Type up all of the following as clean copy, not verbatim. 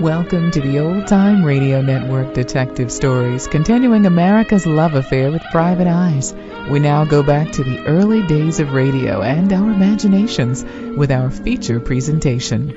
Welcome to the Old Time Radio Network Detective Stories, continuing America's love affair with private eyes. We now go back to the early days of radio and our imaginations with our feature presentation.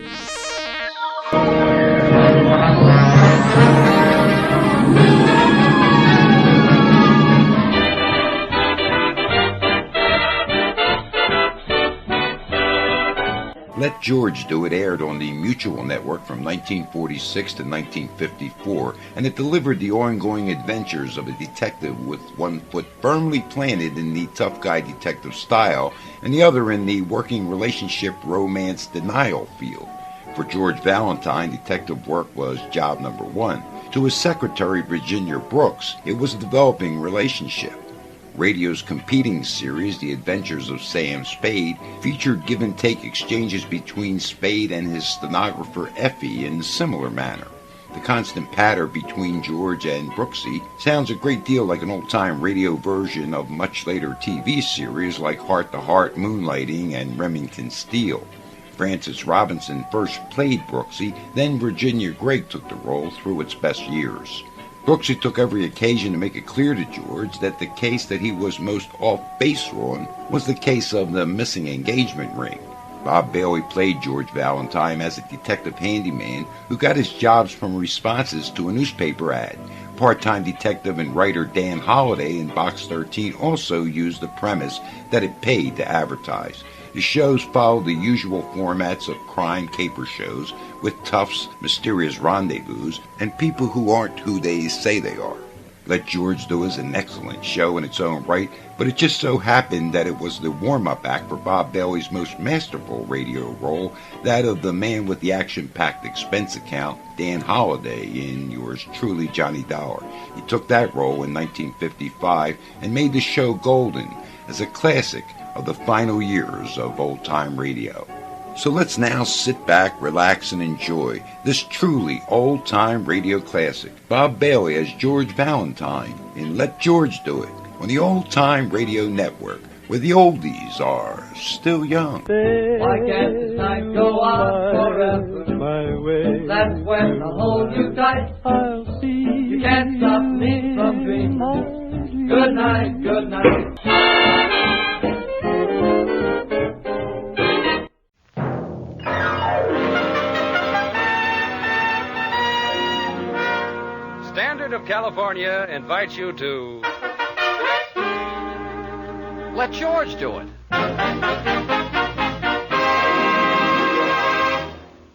Let George Do It aired on the Mutual Network from 1946 to 1954, and it delivered the ongoing adventures of a detective with one foot firmly planted in the tough guy detective style and the other in the working relationship romance denial field. For George Valentine, detective work was job number one. To his secretary, Virginia Brooks, it was a developing relationship. Radio's competing series, The Adventures of Sam Spade, featured give-and-take exchanges between Spade and his stenographer Effie in a similar manner. The constant patter between George and Brooksy sounds a great deal like an old-time radio version of much later TV series like Heart to Heart, Moonlighting, and Remington Steele. Frances Robinson first played Brooksy, then Virginia Gregg took the role through its best years. Brooksy took every occasion to make it clear to George that the case that he was most off base on was the case of the missing engagement ring. Bob Bailey played George Valentine as a detective handyman who got his jobs from responses to a newspaper ad. Part-time detective and writer Dan Holliday in Box 13 also used the premise that it paid to advertise. The shows followed the usual formats of crime caper shows with toughs, mysterious rendezvous, and people who aren't who they say they are. Let George Do is an excellent show in its own right, but it just so happened that it was the warm-up act for Bob Bailey's most masterful radio role, that of the man with the action-packed expense account, Dan Holliday, in Yours Truly, Johnny Dollar. He took that role in 1955 and made the show golden as a classic of the final years of old-time radio. So let's now sit back, relax, and enjoy this truly old-time radio classic, Bob Bailey as George Valentine in Let George Do It, on the Old Time Radio Network, where the oldies are still young. Why can't this night go on forever? My way. That's when I'll hold you tight. I'll see. You can't stop me from dreaming. Good night, good night. Standard of California invites you to Let George Do It.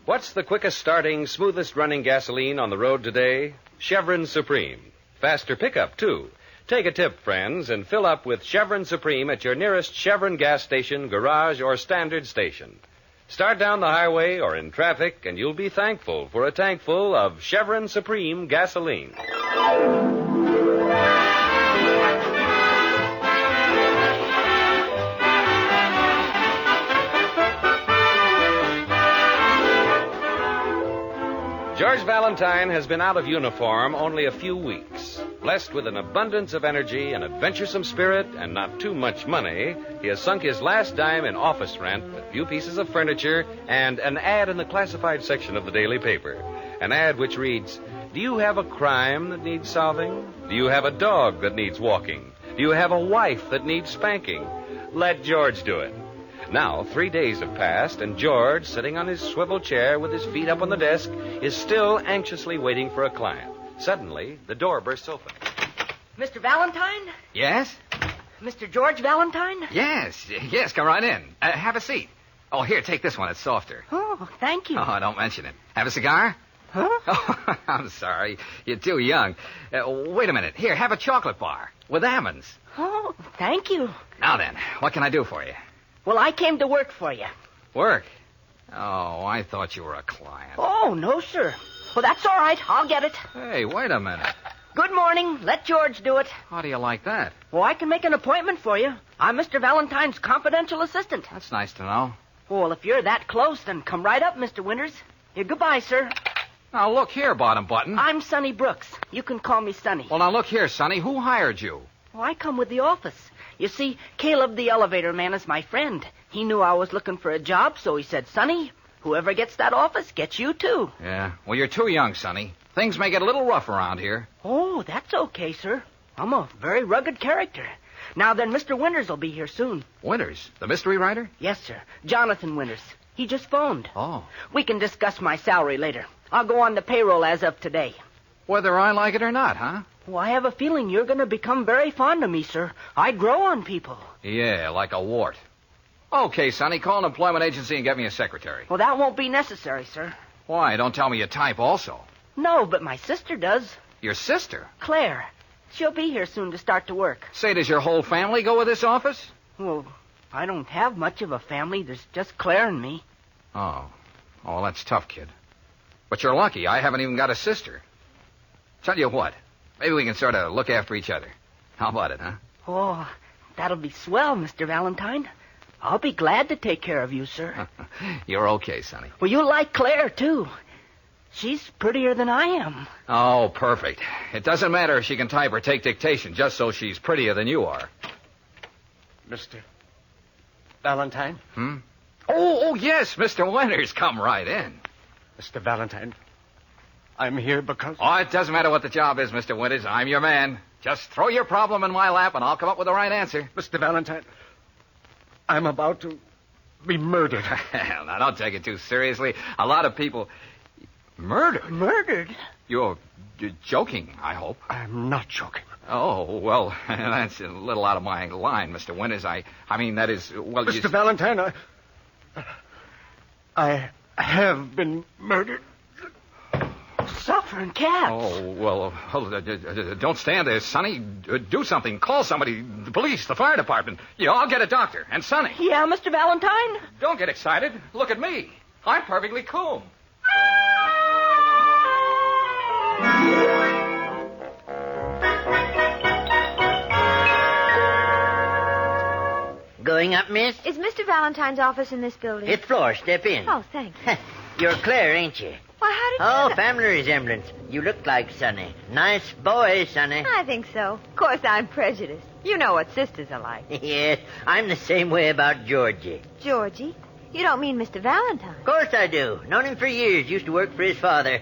What's the quickest starting, smoothest running gasoline on the road today? Chevron Supreme. Faster pickup, too. Take a tip, friends, and fill up with Chevron Supreme at your nearest Chevron gas station, garage, or standard station. Start down the highway or in traffic, and you'll be thankful for a tank full of Chevron Supreme gasoline. George Valentine has been out of uniform only a few weeks. Blessed with an abundance of energy, an adventuresome spirit, and not too much money, he has sunk his last dime in office rent, a few pieces of furniture, and an ad in the classified section of the daily paper. An ad which reads, "Do you have a crime that needs solving? Do you have a dog that needs walking? Do you have a wife that needs spanking? Let George do it." Now, 3 days have passed, and George, sitting on his swivel chair with his feet up on the desk, is still anxiously waiting for a client. Suddenly, the door bursts open. Mr. Valentine? Yes? Mr. George Valentine? Yes, come right in. Have a seat. Oh, here, take this one. It's softer. Oh, thank you. Oh, don't mention it. Have a cigar? Huh? Oh, I'm sorry. You're too young. Wait a minute. Here, have a chocolate bar with almonds. Oh, thank you. Now then, what can I do for you? Well, I came to work for you. Work? Oh, I thought you were a client. Oh, no, sir. Well, that's all right. I'll get it. Hey, wait a minute. Good morning. Let George do it. How do you like that? Well, I can make an appointment for you. I'm Mr. Valentine's confidential assistant. That's nice to know. Well, if you're that close, then come right up, Mr. Winters. Goodbye, sir. Now, look here, Bottom Button. I'm Sonny Brooks. You can call me Sonny. Well, now, look here, Sonny. Who hired you? Well, I come with the office. You see, Caleb, the elevator man, is my friend. He knew I was looking for a job, so he said, "Sonny, Whoever gets that office gets you, too. Yeah. Well, you're too young, Sonny. Things may get a little rough around here. Oh, that's okay, sir. I'm a very rugged character. Now then, Mr. Winters will be here soon. Winters, the mystery writer? Yes, sir. Jonathan Winters. He just phoned. Oh. We can discuss my salary later. I'll go on the payroll as of today. Whether I like it or not, huh? Well, I have a feeling you're going to become very fond of me, sir. I grow on people. Yeah, like a wart. Okay, Sonny, call an employment agency and get me a secretary. Well, that won't be necessary, sir. Why? Don't tell me you type also. No, but my sister does. Your sister? Claire. She'll be here soon to start to work. Say, does your whole family go with this office? Well, I don't have much of a family. There's just Claire and me. Oh. Oh, well, that's tough, kid. But you're lucky. I haven't even got a sister. Tell you what. Maybe we can sort of look after each other. How about it, huh? Oh, that'll be swell, Mr. Valentine. I'll be glad to take care of you, sir. You're okay, Sonny. Well, you like Claire, too. She's prettier than I am. Oh, perfect. It doesn't matter if she can type or take dictation, just so she's prettier than you are. Mr. Valentine? Oh, yes, Mr. Winters. Come right in. Mr. Valentine, I'm here because... Oh, it doesn't matter what the job is, Mr. Winters. I'm your man. Just throw your problem in my lap, and I'll come up with the right answer. Mr. Valentine, I'm about to be murdered. Now, don't take it too seriously. A lot of people... Murdered? Murdered? You're joking, I hope. I'm not joking. Oh, well, that's a little out of my line, Mr. Winters. I mean, that is... Well, Mr. Valentine, I have been murdered. Suffering cats. Oh, well, don't stand there, Sonny. Do something. Call somebody. The police, the fire department. Yeah, I'll get a doctor. And Sonny. Yeah, Mr. Valentine? Don't get excited. Look at me. I'm perfectly cool. Going up, miss? Is Mr. Valentine's office in this building? Fifth floor. Step in. Oh, thanks. You're Claire, ain't you? Why, how did you Oh, know? family resemblance. You look like Sonny. Nice boy, Sonny. I think so. Of course, I'm prejudiced. You know what sisters are like. Yes, I'm the same way about Georgie. Georgie? You don't mean Mr. Valentine? Of course I do. Known him for years. Used to work for his father.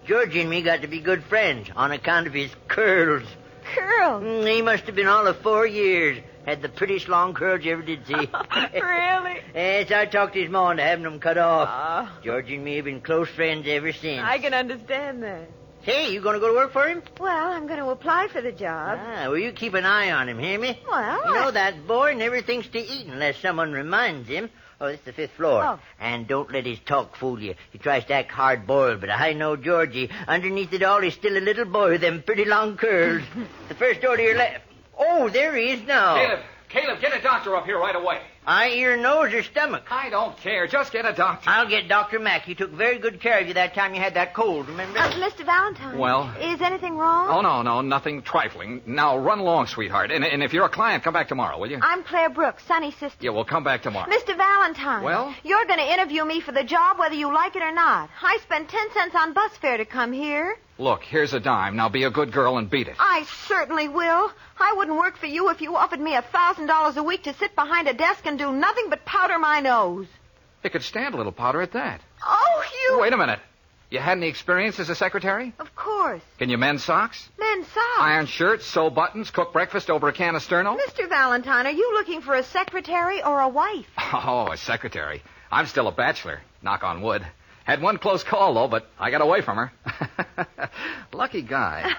Georgie and me got to be good friends on account of his curls. Curls? He must have been all of 4 years. Had the prettiest long curls you ever did see. Really? Yes, I talked his ma into having them cut off. Oh. Georgie and me have been close friends ever since. I can understand that. Hey, you going to go to work for him? Well, I'm going to apply for the job. Well, you keep an eye on him, hear me? Well, You know, that boy never thinks to eat unless someone reminds him. Oh, this is the 5th floor. Oh. And don't let his talk fool you. He tries to act hard-boiled, but I know Georgie. Underneath it all, he's still a little boy with them pretty long curls. The first door to your left. Oh, there he is now. Caleb, get a doctor up here right away. Eye, ear, nose, or stomach? I don't care. Just get a doctor. I'll get Dr. Mack. He took very good care of you that time you had that cold, remember? Mr. Valentine. Well? Is anything wrong? Oh, no, nothing trifling. Now, run along, sweetheart. And if you're a client, come back tomorrow, will you? I'm Claire Brooks, Sonny's sister. Yeah, we'll come back tomorrow. Mr. Valentine. Well? You're going to interview me for the job whether you like it or not. I spent 10 cents on bus fare to come here. Look, here's a dime. Now be a good girl and beat it. I certainly will. I wouldn't work for you if you offered me $1,000 a week to sit behind a desk and do nothing but powder my nose. You could stand a little powder at that. Oh, you... Wait a minute. You had any experience as a secretary? Of course. Can you mend socks? Men's socks. Iron shirts, sew buttons, cook breakfast over a can of Sterno? Mr. Valentine, are you looking for a secretary or a wife? Oh, a secretary. I'm still a bachelor. Knock on wood. Had one close call, though, but I got away from her. Lucky guy.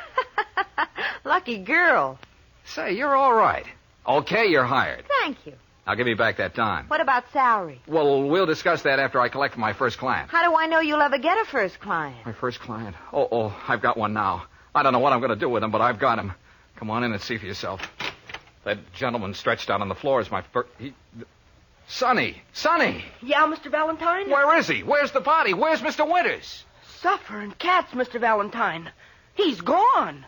Lucky girl. Say, you're all right. Okay, you're hired. Thank you. I'll give you back that dime. What about salary? Well, we'll discuss that after I collect my first client. How do I know you'll ever get a first client? My first client? Oh, I've got one now. I don't know what I'm going to do with him, but I've got him. Come on in and see for yourself. That gentleman stretched out on the floor is my first... Sonny! Yeah, Mr. Valentine? Where is he? Where's the body? Where's Mr. Winters? Suffering cats, Mr. Valentine. He's gone.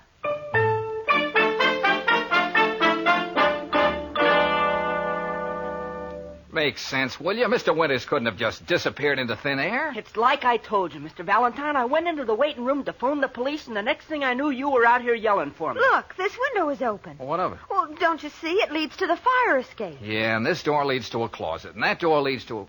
Makes sense, will you? Mr. Winters couldn't have just disappeared into thin air. It's like I told you, Mr. Valentine. I went into the waiting room to phone the police, and the next thing I knew, you were out here yelling for me. Look, this window is open. Well, what of it? Well, don't you see? It leads to the fire escape. Yeah, and this door leads to a closet, and that door leads to a...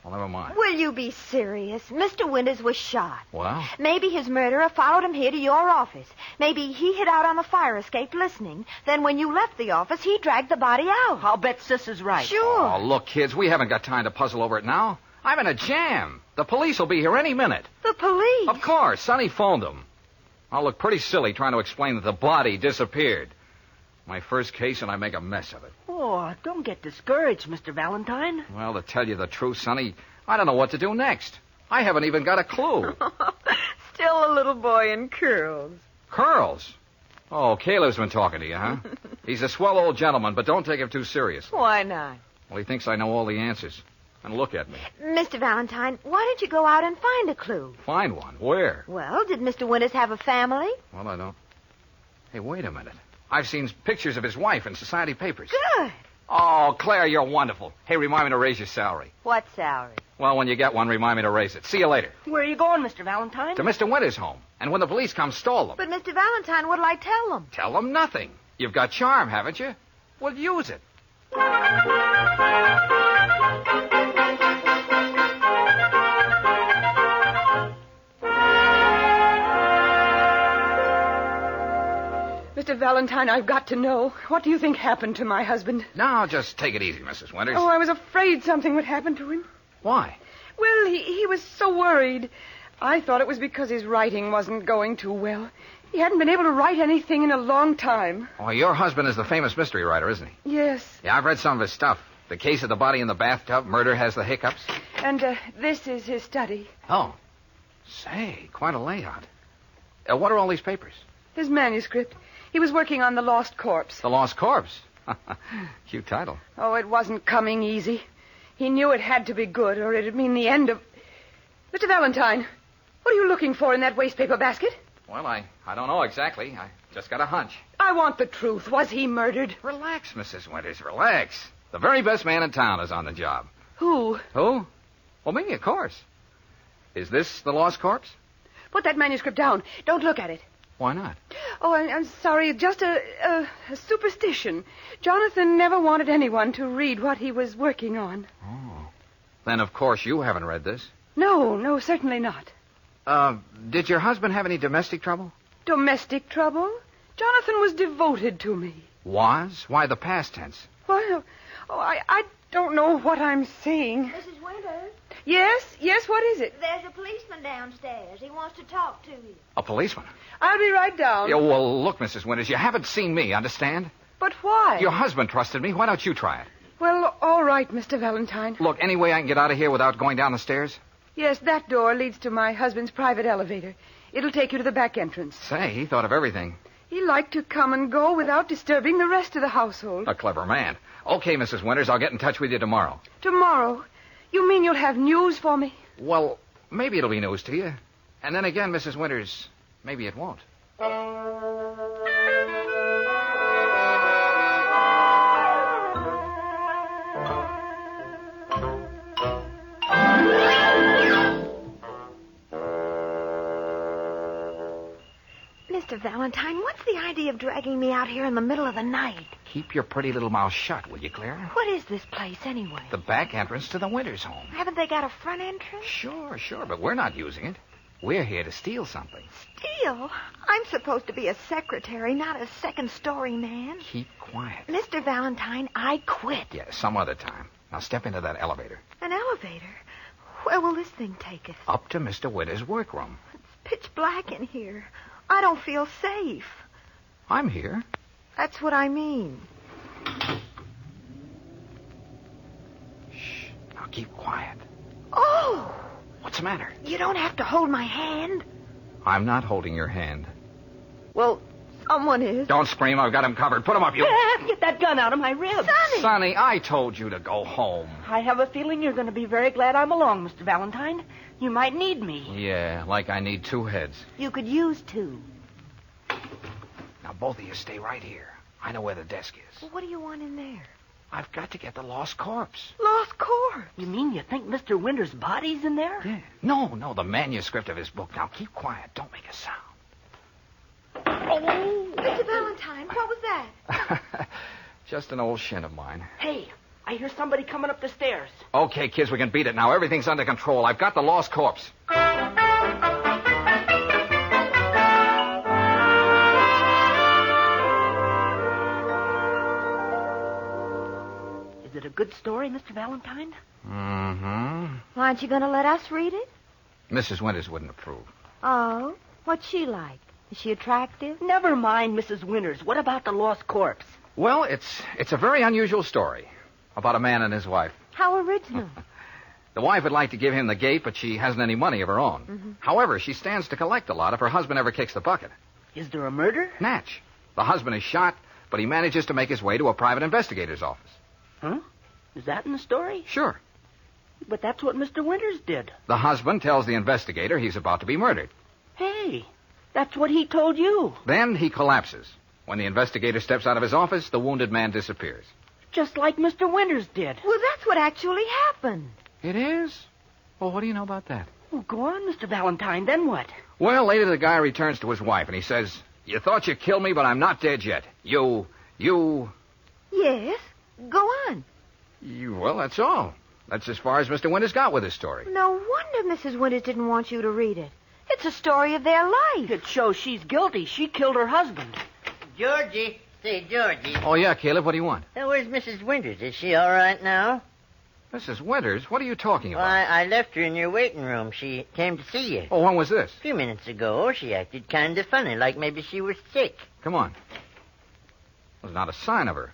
Well, never mind. Will you be serious? Mr. Winters was shot. Well? Maybe his murderer followed him here to your office. Maybe he hid out on the fire escape listening. Then when you left the office, he dragged the body out. I'll bet Sis is right. Sure. Oh, look, kids, we haven't got time to puzzle over it now. I'm in a jam. The police will be here any minute. The police? Of course. Sonny phoned them. I'll look pretty silly trying to explain that the body disappeared. My first case, and I make a mess of it. Oh, don't get discouraged, Mr. Valentine. Well, to tell you the truth, Sonny, I don't know what to do next. I haven't even got a clue. Still a little boy in curls. Curls? Oh, Caleb's been talking to you, huh? He's a swell old gentleman, but don't take him too serious. Why not? Well, he thinks I know all the answers. And look at me. Mr. Valentine, why don't you go out and find a clue? Find one? Where? Well, did Mr. Winters have a family? Well, I don't. Hey, wait a minute. I've seen pictures of his wife in society papers. Good. Oh, Claire, you're wonderful. Hey, remind me to raise your salary. What salary? Well, when you get one, remind me to raise it. See you later. Where are you going, Mr. Valentine? To Mr. Winter's home. And when the police come, stall them. But, Mr. Valentine, what'll I tell them? Tell them nothing. You've got charm, haven't you? Well, use it. Mr. Valentine, I've got to know. What do you think happened to my husband? Now, just take it easy, Mrs. Winters. Oh, I was afraid something would happen to him. Why? Well, he was so worried. I thought it was because his writing wasn't going too well. He hadn't been able to write anything in a long time. Oh, your husband is the famous mystery writer, isn't he? Yes. Yeah, I've read some of his stuff. The Case of the Body in the Bathtub, Murder Has the Hiccups. And this is his study. Oh. Say, quite a layout. What are all these papers? His manuscript. He was working on The Lost Corpse. The Lost Corpse. Cute title. Oh, it wasn't coming easy. He knew it had to be good, or it'd mean the end of... Mr. Valentine, what are you looking for in that wastepaper basket? Well, I don't know exactly. I just got a hunch. I want the truth. Was he murdered? Relax, Mrs. Winters, relax. The very best man in town is on the job. Who? Who? Well, me, of course. Is this The Lost Corpse? Put that manuscript down. Don't look at it. Why not? Oh, I'm sorry. Just a superstition. Jonathan never wanted anyone to read what he was working on. Oh. Then, of course, you haven't read this. No, certainly not. Did your husband have any domestic trouble? Domestic trouble? Jonathan was devoted to me. Was? Why the past tense? Well, I don't know what I'm saying. Mrs. Winters? Yes, what is it? There's a policeman downstairs. He wants to talk to you. A policeman? I'll be right down. Yeah, well, look, Mrs. Winters, you haven't seen me, understand? But why? Your husband trusted me. Why don't you try it? Well, all right, Mr. Valentine. Look, any way I can get out of here without going down the stairs? Yes, that door leads to my husband's private elevator. It'll take you to the back entrance. Say, he thought of everything. He liked to come and go without disturbing the rest of the household. A clever man. Okay, Mrs. Winters, I'll get in touch with you tomorrow. Tomorrow? You mean you'll have news for me? Well, maybe it'll be news to you. And then again, Mrs. Winters, maybe it won't. Mr. Valentine, what's the idea of dragging me out here in the middle of the night? Keep your pretty little mouth shut, will you, Claire? What is this place, anyway? The back entrance to the Winters home. Haven't they got a front entrance? Sure, but we're not using it. We're here to steal something. Steal? I'm supposed to be a secretary, not a second-story man. Keep quiet. Mr. Valentine, I quit. Yeah, some other time. Now step into that elevator. An elevator? Where will this thing take us? Up to Mr. Winters' workroom. It's pitch black in here. I don't feel safe. I'm here. That's what I mean. Shh. Now keep quiet. Oh! What's the matter? You don't have to hold my hand. I'm not holding your hand. Well, someone is. Don't scream. I've got him covered. Put him up, you... Get that gun out of my ribs. Sonny, I told you to go home. I have a feeling you're going to be very glad I'm along, Mr. Valentine. You might need me. Yeah, like I need two heads. You could use two. Now, both of you stay right here. I know where the desk is. Well, what do you want in there? I've got to get the lost corpse. Lost corpse? You mean you think Mr. Winters' body's in there? Yeah. No, the manuscript of his book. Now, keep quiet. Don't make a sound. Oh, Mr. Valentine, what was that? Just an old shin of mine. Hey, I hear somebody coming up the stairs. Okay, kids, we can beat it now. Everything's under control. I've got the lost corpse. Is it a good story, Mr. Valentine? Mm-hmm. Why aren't you going to let us read it? Mrs. Winters wouldn't approve. Oh, what's she like? Is she attractive? Never mind, Mrs. Winters. What about the lost corpse? Well, it's a very unusual story about a man and his wife. How original. The wife would like to give him the gate, but she hasn't any money of her own. Mm-hmm. However, she stands to collect a lot if her husband ever kicks the bucket. Is there a murder? Natch. The husband is shot, but he manages to make his way to a private investigator's office. Huh? Is that in the story? Sure. But that's what Mr. Winters did. The husband tells the investigator he's about to be murdered. Hey, that's what he told you. Then he collapses. When the investigator steps out of his office, the wounded man disappears. Just like Mr. Winters did. Well, that's what actually happened. It is? Well, what do you know about that? Well, go on, Mr. Valentine. Then what? Well, later the guy returns to his wife, and he says, "You thought you killed me, but I'm not dead yet. You... Yes, go on. Well, that's all. That's as far as Mr. Winters got with his story. No wonder Mrs. Winters didn't want you to read it. It's a story of their life. It shows she's guilty. She killed her husband. Georgie. Say, Georgie. Oh, yeah, Caleb, what do you want? Where's Mrs. Winters? Is she all right now? Mrs. Winters? What are you talking about? Well, I left her in your waiting room. She came to see you. Oh, when was this? A few minutes ago. She acted kind of funny, like maybe she was sick. Come on. There's not a sign of her.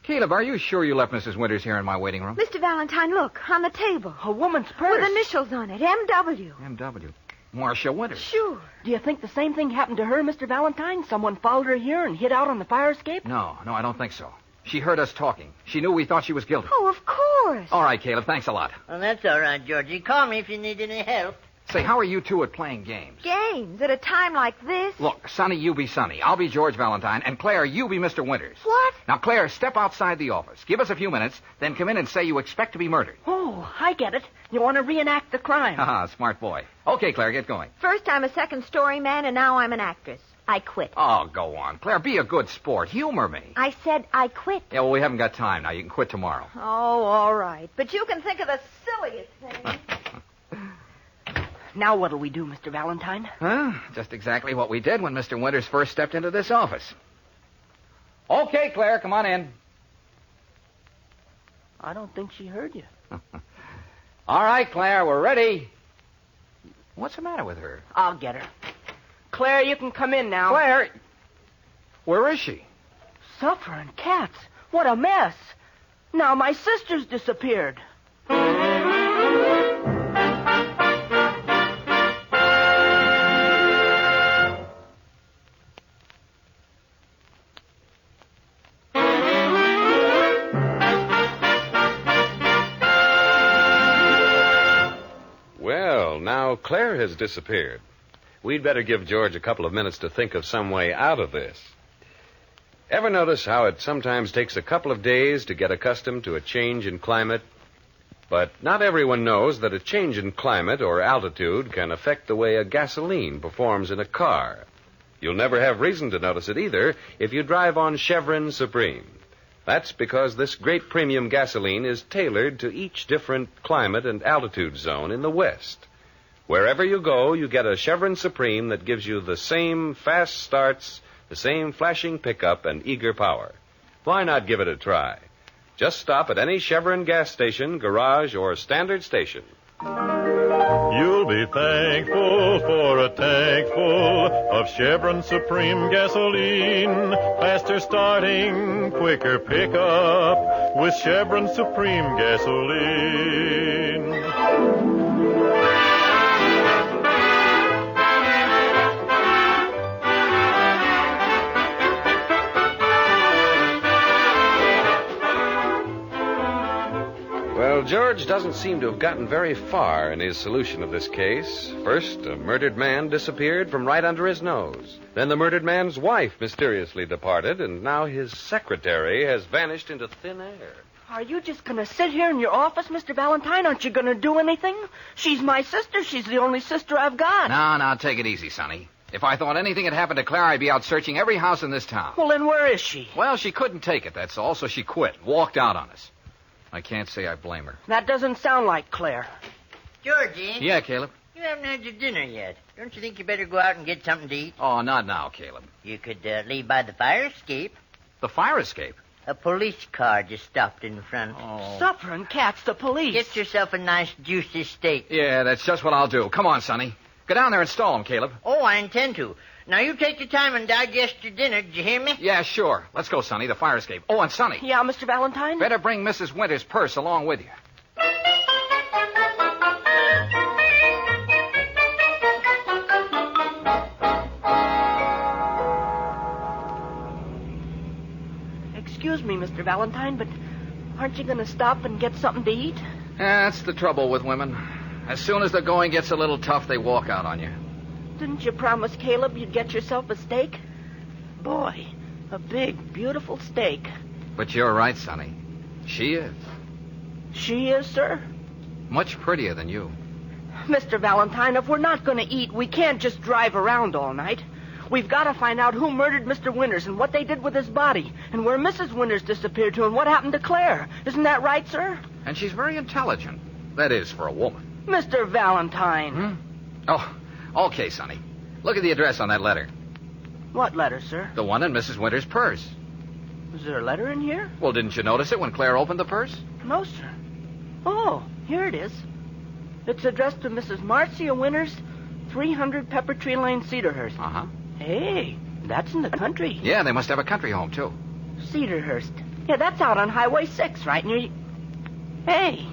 Caleb, are you sure you left Mrs. Winters here in my waiting room? Mr. Valentine, look, on the table. A woman's purse. With initials on it, M.W. M.W. Marcia Winters. Sure. Do you think the same thing happened to her, Mr. Valentine? Someone followed her here and hid out on the fire escape? No, I don't think so. She heard us talking. She knew we thought she was guilty. Oh, of course. All right, Caleb, thanks a lot. Well, that's all right, Georgie. Call me if you need any help. Say, how are you two at playing games? Games at a time like this? Look, Sonny, you be Sonny. I'll be George Valentine. And Claire, you be Mr. Winters. What? Now, Claire, step outside the office. Give us a few minutes, then come in and say you expect to be murdered. Oh, I get it. You want to reenact the crime. Haha, smart boy. Okay, Claire, get going. First I'm a second story man, and now I'm an actress. I quit. Oh, go on. Claire, be a good sport. Humor me. I said I quit. Yeah, well, we haven't got time now. You can quit tomorrow. Oh, all right. But you can think of the silliest thing. Now what'll we do, Mr. Valentine? Huh? Just exactly what we did when Mr. Winters first stepped into this office. Okay, Claire, come on in. I don't think she heard you. All right, Claire, we're ready. What's the matter with her? I'll get her. Claire, you can come in now. Claire, where is she? Suffering cats. What a mess. Now my sister's disappeared. Now, Claire has disappeared. We'd better give George a couple of minutes to think of some way out of this. Ever notice how it sometimes takes a couple of days to get accustomed to a change in climate? But not everyone knows that a change in climate or altitude can affect the way a gasoline performs in a car. You'll never have reason to notice it either if you drive on Chevron Supreme. That's because this great premium gasoline is tailored to each different climate and altitude zone in the West. Wherever you go, you get a Chevron Supreme that gives you the same fast starts, the same flashing pickup and eager power. Why not give it a try? Just stop at any Chevron gas station, garage, or standard station. You'll be thankful for a tank full of Chevron Supreme gasoline. Faster starting, quicker pickup with Chevron Supreme gasoline. Well, George doesn't seem to have gotten very far in his solution of this case. First, a murdered man disappeared from right under his nose. Then the murdered man's wife mysteriously departed, and now his secretary has vanished into thin air. Are you just going to sit here in your office, Mr. Valentine? Aren't you going to do anything? She's my sister. She's the only sister I've got. No, take it easy, Sonny. If I thought anything had happened to Claire, I'd be out searching every house in this town. Well, then where is she? Well, she couldn't take it, that's all, so she quit, walked out on us. I can't say I blame her. That doesn't sound like Claire. Georgie? Yeah, Caleb? You haven't had your dinner yet. Don't you think you better go out and get something to eat? Oh, not now, Caleb. You could leave by the fire escape. The fire escape? A police car just stopped in front. Oh. Suffering cats, the police. Get yourself a nice, juicy steak. Yeah, that's just what I'll do. Come on, Sonny. Go down there and stall him, Caleb. Oh, I intend to. Now, you take your time and digest your dinner. Did you hear me? Yeah, sure. Let's go, Sonny. The fire escape. Oh, and Sonny. Yeah, Mr. Valentine? Better bring Mrs. Winter's purse along with you. Excuse me, Mr. Valentine, but aren't you going to stop and get something to eat? Yeah, that's the trouble with women. As soon as the going gets a little tough, they walk out on you. Didn't you promise Caleb you'd get yourself a steak? Boy, a big, beautiful steak. But you're right, Sonny. She is. She is, sir? Much prettier than you. Mr. Valentine, if we're not going to eat, we can't just drive around all night. We've got to find out who murdered Mr. Winters and what they did with his body, and where Mrs. Winters disappeared to and what happened to Claire. Isn't that right, sir? And she's very intelligent. That is, for a woman. Mr. Valentine. Oh, okay, Sonny. Look at the address on that letter. What letter, sir? The one in Mrs. Winter's purse. Was there a letter in here? Well, didn't you notice it when Claire opened the purse? No, sir. Oh, here it is. It's addressed to Mrs. Marcia Winters, 300 Pepper Tree Lane, Cedarhurst. Uh-huh. Hey, that's in the country. Yeah, they must have a country home, too. Cedarhurst. Yeah, that's out on Highway 6, right near you. Hey,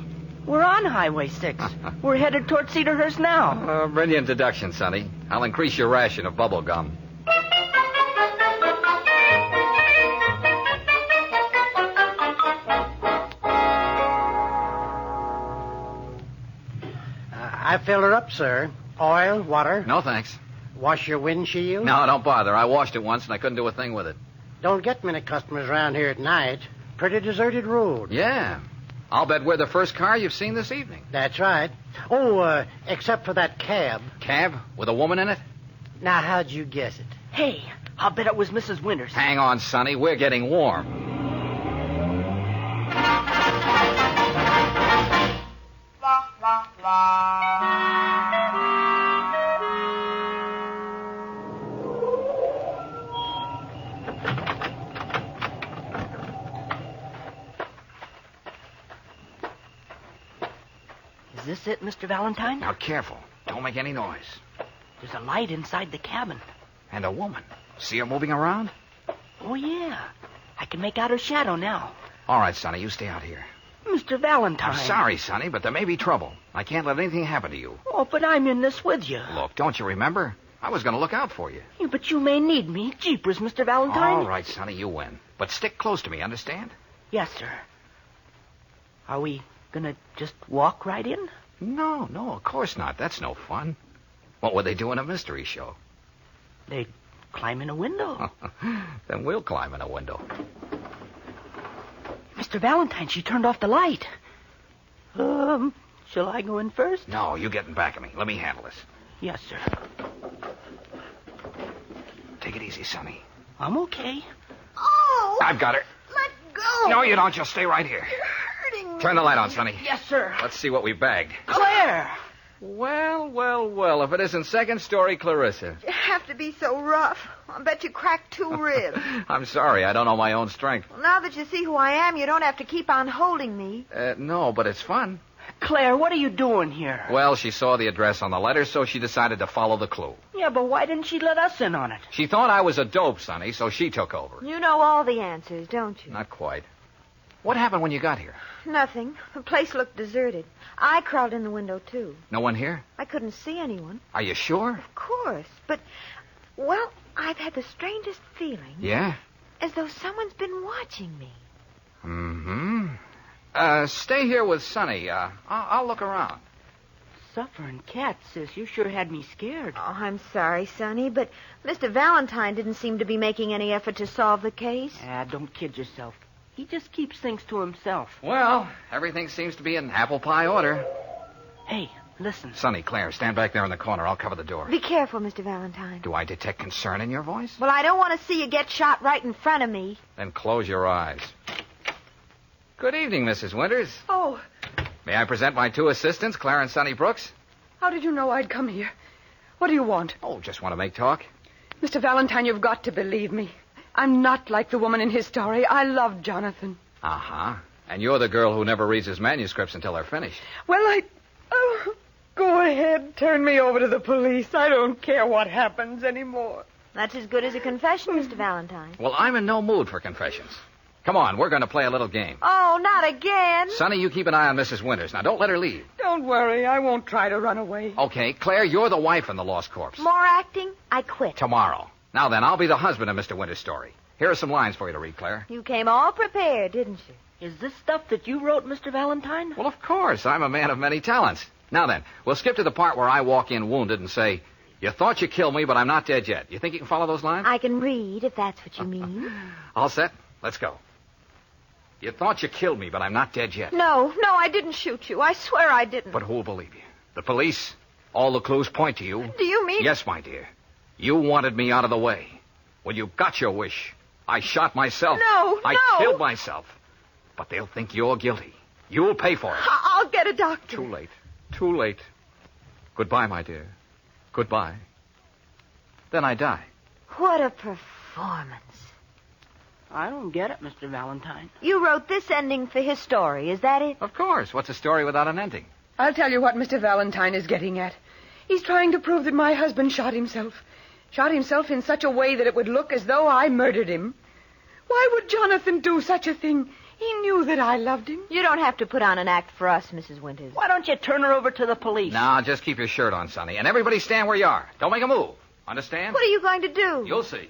we're on Highway 6. We're headed toward Cedarhurst now. Brilliant deduction, Sonny. I'll increase your ration of bubble gum. I filled her up, sir. Oil, water. No, thanks. Wash your windshield. No, don't bother. I washed it once and I couldn't do a thing with it. Don't get many customers around here at night. Pretty deserted road. Yeah. I'll bet we're the first car you've seen this evening. That's right. Oh, except for that cab. Cab? With a woman in it? Now, how'd you guess it? Hey, I'll bet it was Mrs. Winters. Hang on, Sonny. We're getting warm. Is this it, Mr. Valentine? Now, careful. Don't make any noise. There's a light inside the cabin. And a woman. See her moving around? Oh, yeah. I can make out her shadow now. All right, Sonny, you stay out here. Mr. Valentine. I'm sorry, Sonny, but there may be trouble. I can't let anything happen to you. Oh, but I'm in this with you. Look, don't you remember? I was going to look out for you. Yeah, but you may need me. Jeepers, Mr. Valentine. All right, Sonny, you win. But stick close to me, understand? Yes, sir. Are we going to just walk right in? No, of course not. That's no fun. What would they do in a mystery show? They'd climb in a window. Then we'll climb in a window. Mr. Valentine, she turned off the light. Shall I go in first? No, you get in back of me. Let me handle this. Yes, sir. Take it easy, Sonny. I'm okay. Oh! I've got her. Let go! No, you don't. Just stay right here. You're hurting me. Turn the light on, Sonny. Yes, sir. Let's see what we bagged. Claire! Well, if it isn't second story Clarissa. You have to be so rough. I bet you cracked 2 ribs. I'm sorry, I don't know my own strength. Well, now that you see who I am, you don't have to keep on holding me. No, but it's fun. Claire, what are you doing here? Well, she saw the address on the letter, so she decided to follow the clue. Yeah, but why didn't she let us in on it? She thought I was a dope, Sonny, so she took over. You know all the answers, don't you? Not quite. What happened when you got here? Nothing. The place looked deserted. I crawled in the window, too. No one here? I couldn't see anyone. Are you sure? Of course. But, well, I've had the strangest feeling. Yeah? As though someone's been watching me. Mm-hmm. Stay here with Sonny. I'll look around. Suffering cat, sis. You sure had me scared. Oh, I'm sorry, Sonny, but Mr. Valentine didn't seem to be making any effort to solve the case. Don't kid yourself. He just keeps things to himself. Well, everything seems to be in apple pie order. Hey, listen. Sonny, Claire, stand back there in the corner. I'll cover the door. Be careful, Mr. Valentine. Do I detect concern in your voice? Well, I don't want to see you get shot right in front of me. Then close your eyes. Good evening, Mrs. Winters. Oh, May I present my two assistants, Claire and Sonny Brooks? how did you know I'd come here? What do you want? Oh, just want to make talk. Mr. Valentine, you've got to believe me. I'm not like the woman in his story. I love Jonathan. Uh-huh. And you're the girl who never reads his manuscripts until they're finished. Well, Oh, go ahead. Turn me over to the police. I don't care what happens anymore. That's as good as a confession, Mr. Valentine. Well, I'm in no mood for confessions. Come on, we're going to play a little game. Oh, not again. Sonny, you keep an eye on Mrs. Winters. Now, don't let her leave. Don't worry. I won't try to run away. Okay, Claire, you're the wife in the Lost Corpse. More acting? I quit. Tomorrow. Now then, I'll be the husband of Mr. Winters' story. Here are some lines for you to read, Claire. You came all prepared, didn't you? Is this stuff that you wrote, Mr. Valentine? Well, of course. I'm a man of many talents. Now then, we'll skip to the part where I walk in wounded and say, "You thought you killed me, but I'm not dead yet." You think you can follow those lines? I can read, if that's what you mean. All set? Let's go. You thought you killed me, but I'm not dead yet. No, I didn't shoot you. I swear I didn't. But who'll believe you? The police? All the clues point to you. Do you mean... Yes, my dear. You wanted me out of the way. Well, you got your wish. I shot myself. I killed myself. But they'll think you're guilty. You'll pay for it. I'll get a doctor. Too late. Too late. Goodbye, my dear. Goodbye. Then I die. What a performance. I don't get it, Mr. Valentine. You wrote this ending for his story, is that it? Of course. What's a story without an ending? I'll tell you what Mr. Valentine is getting at. He's trying to prove that my husband shot himself. Shot himself in such a way that it would look as though I murdered him. Why would Jonathan do such a thing? He knew that I loved him. You don't have to put on an act for us, Mrs. Winters. Why don't you turn her over to the police? Now, just keep your shirt on, Sonny. And everybody stand where you are. Don't make a move. Understand? What are you going to do? You'll see.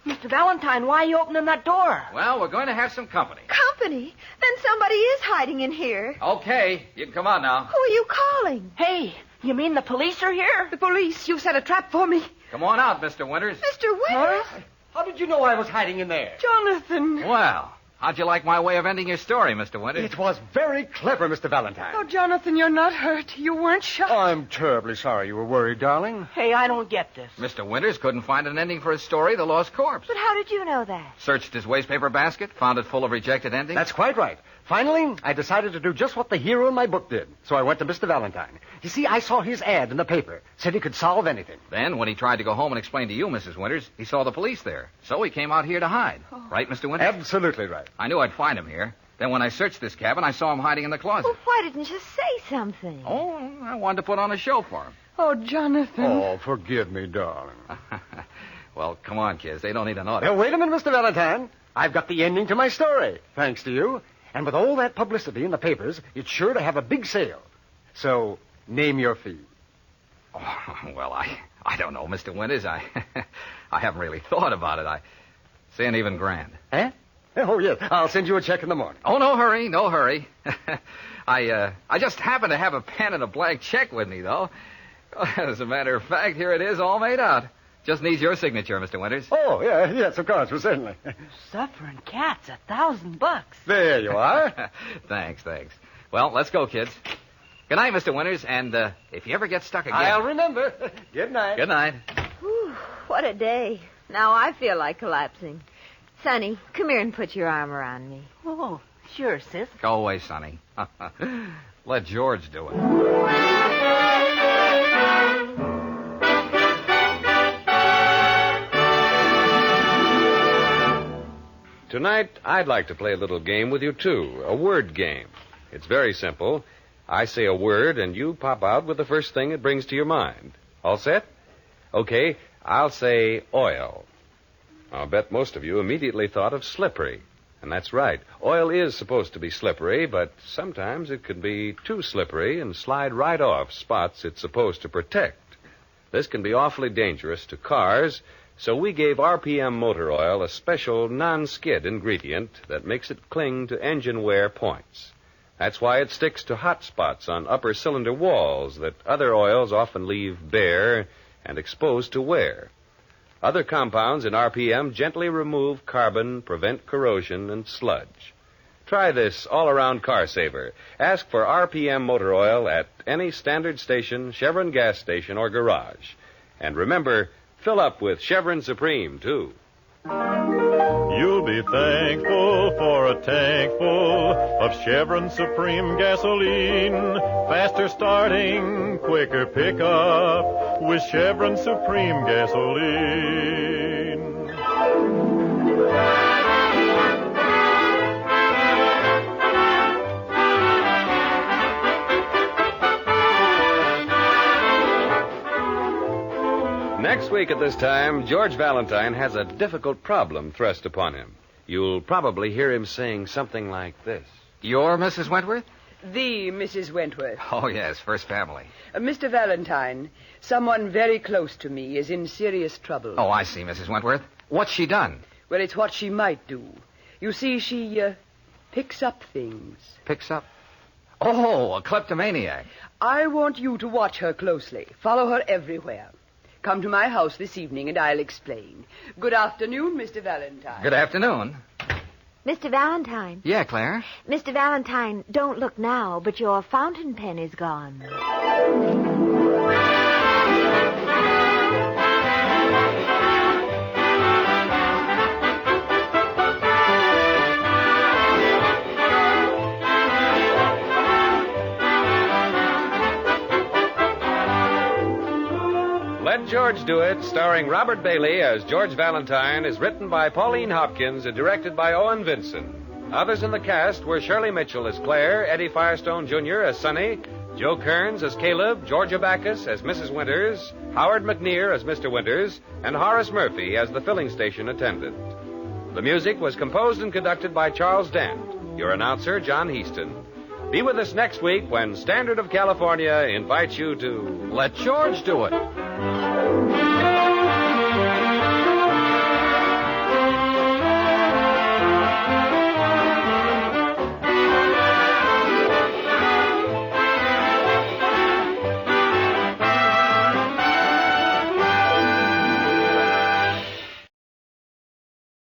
Mr. Valentine, why are you opening that door? Well, we're going to have some company. Company? Then somebody is hiding in here. Okay, you can come on now. Who are you calling? Hey, you mean the police are here? The police. You've set a trap for me. Come on out, Mr. Winters. Mr. Winters? How did you know I was hiding in there? Jonathan. Well, how'd you like my way of ending your story, Mr. Winters? It was very clever, Mr. Valentine. Oh, Jonathan, you're not hurt. You weren't shot. I'm terribly sorry you were worried, darling. Hey, I don't get this. Mr. Winters couldn't find an ending for his story, The Lost Corpse. But how did you know that? Searched his wastepaper basket, found it full of rejected endings. That's quite right. Finally, I decided to do just what the hero in my book did. So I went to Mr. Valentine. You see, I saw his ad in the paper. Said he could solve anything. Then, when he tried to go home and explain to you, Mrs. Winters, he saw the police there. So he came out here to hide. Right, Mr. Winters? Absolutely right. I knew I'd find him here. Then when I searched this cabin, I saw him hiding in the closet. Well, why didn't you say something? Oh, I wanted to put on a show for him. Oh, Jonathan. Oh, forgive me, darling. Well, come on, kids. They don't need an audience. Now, wait a minute, Mr. Valentine. I've got the ending to my story, thanks to you. And with all that publicity in the papers, it's sure to have a big sale. So, name your fee. Oh, well, I don't know, Mr. Winters. I haven't really thought about it. Say an even grand. Eh? Oh, yes. I'll send you a check in the morning. Oh, no hurry, no hurry. I just happen to have a pen and a blank check with me, though. As a matter of fact, here it is, all made out. Just needs your signature, Mr. Winters. Oh, yeah, yes, of course, well, certainly. Suffering cats, $1,000. There you are. Thanks. Well, let's go, kids. Good night, Mr. Winters, and if you ever get stuck again... I'll remember. Good night. Good night. Whew, what a day. Now I feel like collapsing. Sonny, come here and put your arm around me. Oh, sure, sis. Go away, Sonny. Let George do it. Tonight, I'd like to play a little game with you, too. A word game. It's very simple. I say a word, and you pop out with the first thing it brings to your mind. All set? Okay, I'll say oil. I'll bet most of you immediately thought of slippery. And that's right. Oil is supposed to be slippery, but sometimes it can be too slippery and slide right off spots it's supposed to protect. This can be awfully dangerous to cars, so we gave RPM motor oil a special non-skid ingredient that makes it cling to engine wear points. That's why it sticks to hot spots on upper cylinder walls that other oils often leave bare and exposed to wear. Other compounds in RPM gently remove carbon, prevent corrosion, and sludge. Try this all-around car saver. Ask for RPM motor oil at any standard station, Chevron gas station, or garage. And remember, fill up with Chevron Supreme, too. You'll be thankful for a tank full of Chevron Supreme gasoline. Faster starting, quicker pickup with Chevron Supreme gasoline. Next week at this time, George Valentine has a difficult problem thrust upon him. You'll probably hear him saying something like this. You're Mrs. Wentworth? The Mrs. Wentworth. Oh, yes, first family. Mr. Valentine, someone very close to me is in serious trouble. Oh, I see, Mrs. Wentworth. What's she done? Well, it's what she might do. You see, she picks up things. Picks up? Oh, a kleptomaniac. I want you to watch her closely. Follow her everywhere. Come to my house this evening and I'll explain. Good afternoon, Mr. Valentine. Good afternoon. Mr. Valentine. Yeah, Claire? Mr. Valentine, don't look now, but your fountain pen is gone. Let George Do It, starring Robert Bailey as George Valentine, is written by Pauline Hopkins and directed by Owen Vinson. Others in the cast were Shirley Mitchell as Claire, Eddie Firestone Jr. as Sonny, Joe Kearns as Caleb, Georgia Backus as Mrs. Winters, Howard McNear as Mr. Winters, and Horace Murphy as the filling station attendant. The music was composed and conducted by Charles Dant. Your announcer, John Heaston. Be with us next week when Standard of California invites you to Let George Do It.